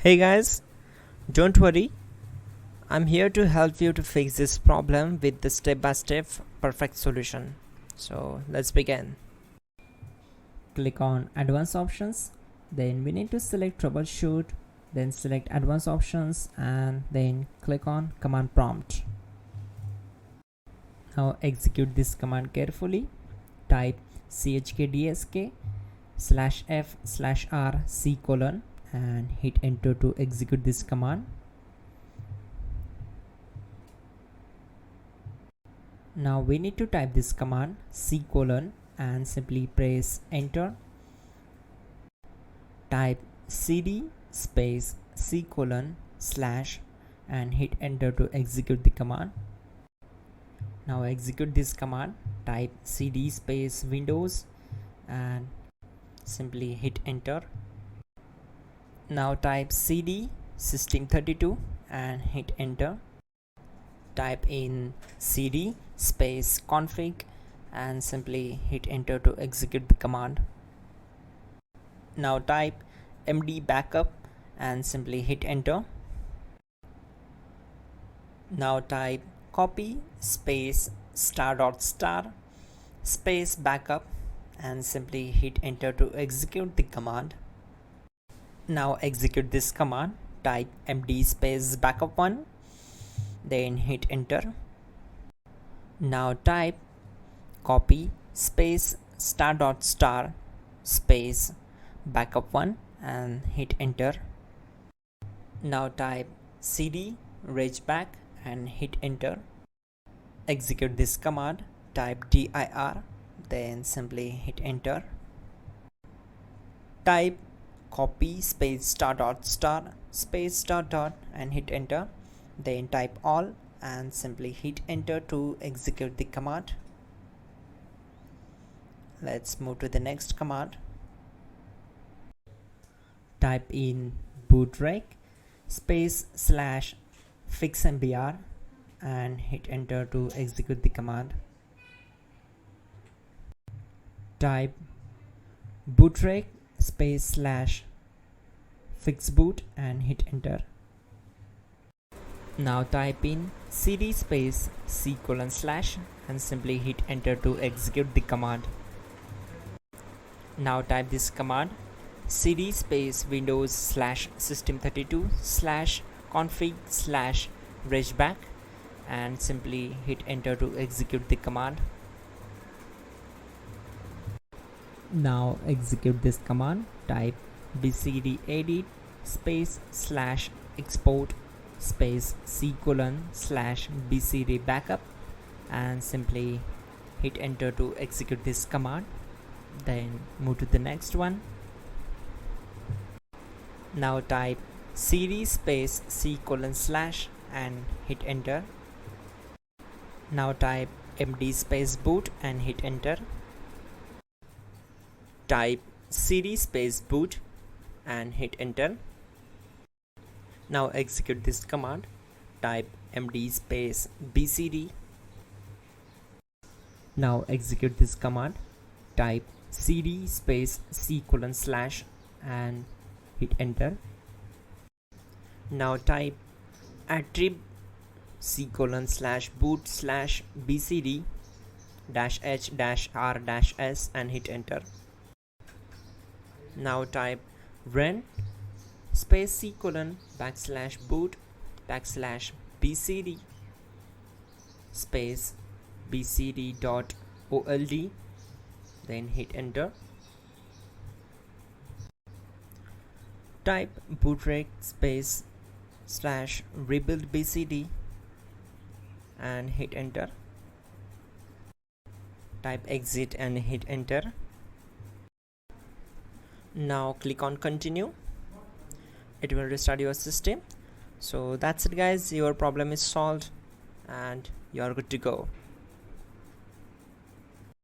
Hey guys, don't worry, I'm here to help you to fix this problem with the step-by-step perfect solution. So let's begin. Click on advanced options, then we need to select troubleshoot, then select advanced options and then click on command prompt. Now execute this command carefully. Type chkdsk/f/r and hit enter to execute this command. Now we need to type this command and simply press enter. Type cd space c:/ and hit enter to execute the command. Now execute this command. Type cd space windows and simply hit enter. Now type cd system32 and hit enter. Type in cd space config and simply hit enter to execute the command. Now type md backup and simply hit enter. Now type copy space ** space backup and simply hit enter to execute the command. Now execute this command. Type md space backup1 then hit enter. Now type copy space ** space backup1 and hit enter. Now type cd regback and hit enter. Execute this command. Type dir then simply hit enter. Type copy space ** space ... and hit enter. Then type all and simply hit enter to execute the command. Let's move to the next command. Type in bootrec space / fixmbr and hit enter to execute the command. Type bootrec space / fixboot and hit enter. Now type in cd space c:/ and simply hit enter to execute the command. Now type this command cd space windows /system32 /config /regback and simply hit enter to execute the command. Now execute this command. Type bcdedit space / export space c:/ bcd backup and simply hit enter to execute this command. Then move to the next one. Now type cd space c:/ and hit enter. Now type md space boot and hit enter. Type cd space boot and hit enter. Now execute this command. Type md space bcd. Now execute this command. Type cd space c:/ and hit enter. Now type attrib c:/boot /bcd -h-r-s and hit enter. Now type run space c:/ \boot \bcd space bcd.old then hit enter. Type bootrec space / rebuildbcd and hit enter. Type exit and hit enter. Now click on continue. It will restart your system. So that's it guys, your problem is solved and you are good to go.